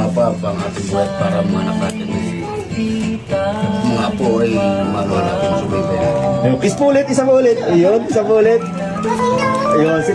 pumapapa ang ating buhay para mga anak natin mga apo ay maluwala kung subaybay natin. Ayun, kiss po ulit, isa po ulit. Ayun, isa po ulit. Ayun, si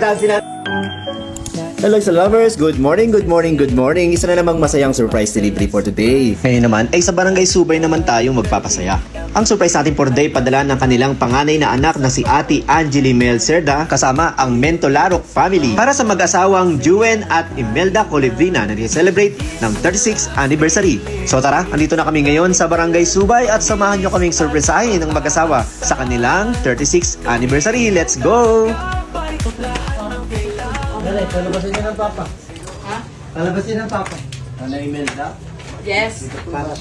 Hello sa lovers, good morning, good morning, good morning. Isa na namang masayang surprise delivery for today. Ngayon naman ay sa Barangay Subay naman tayong magpapasaya. Ang surprise natin for today padala ng kanilang panganay na anak na si Ate Angeli Mel Cerda kasama ang Mentolarok family para sa mag-asawang Juen at Imelda Colivrina na celebrate ng 36th anniversary. So tara, andito na kami ngayon sa Barangay Subay at samahan nyo kaming surpriseahin ng mag-asawa sa kanilang 36th anniversary. Let's go! Nanay, palabasin niyo ng papa. Ha? Palabasin ng papa. Nanay Imelda? Yes. Para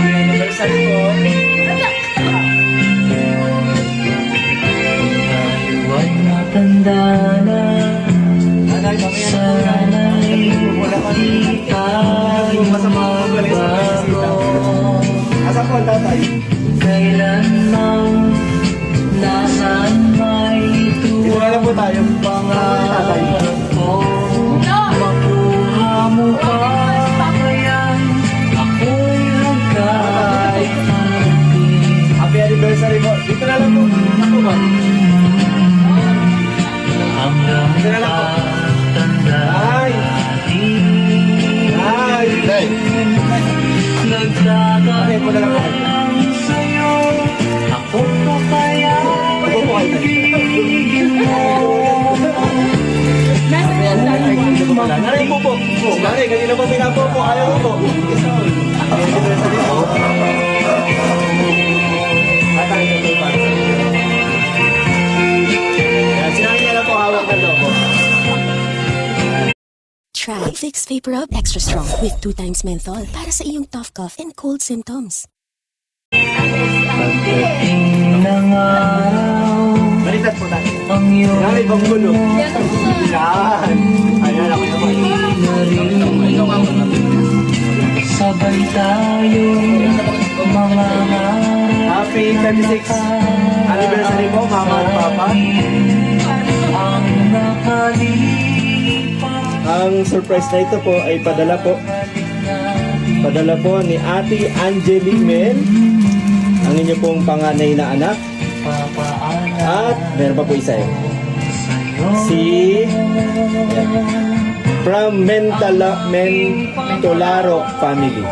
Anniversary ko. Huwag matanda na. Nanay, Sana'y di tayo magbago. Asa po ang tatay? Kailan mang nasaan may Dito na lang po tayo. pangarap ko. Makuha mo pa yan. Ako'y nagkaitanggit. Happy anniversary po. Dito na lang po. Ako ba? Hanggang matanda natin. Ay! Nay, Nagkakaalam sa'yo. Ako pa kaya ibigin mo. Nanay po po. Nanay, kanina po pinapo po. Ayaw po. Happy anniversary po. Tatay, ito po para sa inyo. Yan, sinabi niya lang po hawak ng logo. Try Vicks Vapor Rub Extra Strong with 2 times menthol para sa iyong tough cough and cold symptoms. Pagdating ng araw, Baliktad po tayo. ang iyong Nanay, bang gulo. Yan. Ayan, ako naman. sabay tayong mangarap. Happy 36th anniversary po, mama at papa. Ang nakalipas Ang surprise na ito po ay padala po ni Ate Angeli Mel, ang inyo pong panganay na anak. At meron pa po isa eh. Si from Mentolarok family.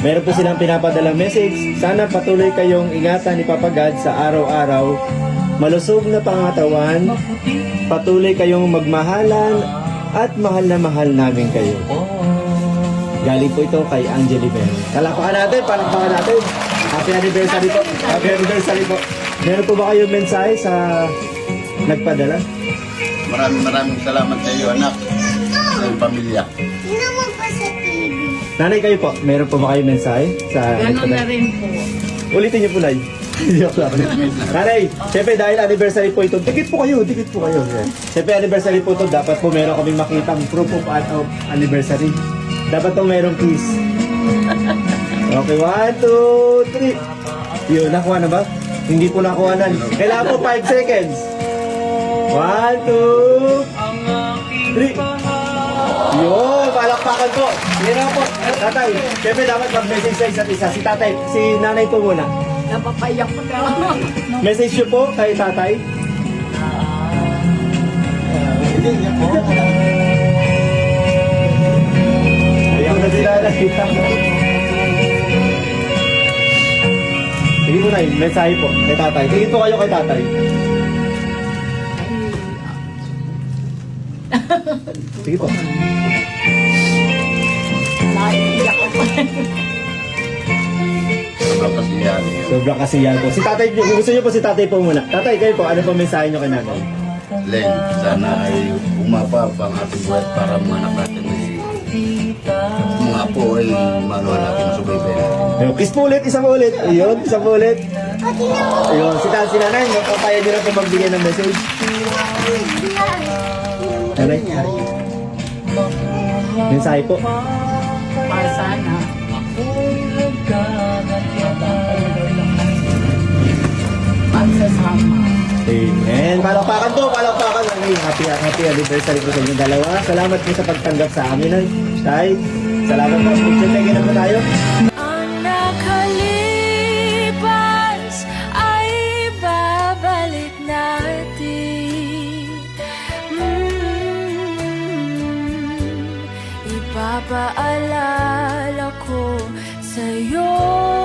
Meron po silang pinapadalang message. Sana patuloy kayong ingatan ni Papa God sa araw-araw. Malusog na pangatawan. Patuloy kayong magmahalan at mahal na mahal namin kayo. Galing po ito kay Angeli Mel. Palakpakan natin, palakpakan natin. Happy anniversary po. Happy anniversary po. Meron po ba kayong mensahe sa nagpadala? maraming salamat sa iyo anak, sa iyong pamilya. Nanay, kayo po, meron po ba kayong mensahe sa Ganun na nagpadala? rin po. Ulitin niyo po, Nay. Joke lang. Nanay, siyempre dahil anniversary po ito, dikit po kayo. Siyempre anniversary po ito, dapat po meron kaming makitang proof of anniversary. Dapat po merong kiss. Okay, 1, 2, 3. Yun, nakuha na ba? Hindi po nakuha na. Kailangan po 5 seconds. 1, 2, 3. Yun, palakpakan po. Yan po. Tatay, siyempre dapat mag-message sa isa't isa. Si tatay, si nanay po muna. Napapayak ko na. Message nyo po kay tatay. Ayaw na sila nakita. Sige po, Nay, mensahe po kay tatay. Tingin po kayo kay tatay. Sige po. Naiiyak ako. Sobrang kasiyahan niyo. Sobrang kasiyahan po. Si tatay, gusto nyo po si tatay po muna. Tatay, kayo po, ano po mensahe nyo kay nanay? Len, sana ay pumapapa ang ating buhay para mga anak natin mga apo ay maluwala kung subaybay natin. Ayun, kiss po ulit, isa po ulit. Ayun, isa po ulit. Ayun, si nanay, magpapaya nyo na po magbigay ng message. Nanay, mensahe po. Para sana. Pagsasama. Amen. Palakpakan po, palakpakan. Ay, happy anniversary po sa inyong dalawa. Salamat po sa pagtanggap sa amin, ay. Tay, salamat po. Magsitigil na po tayo. Ang nakalipas ay babalik natin. Ipapaalala ko sa'yo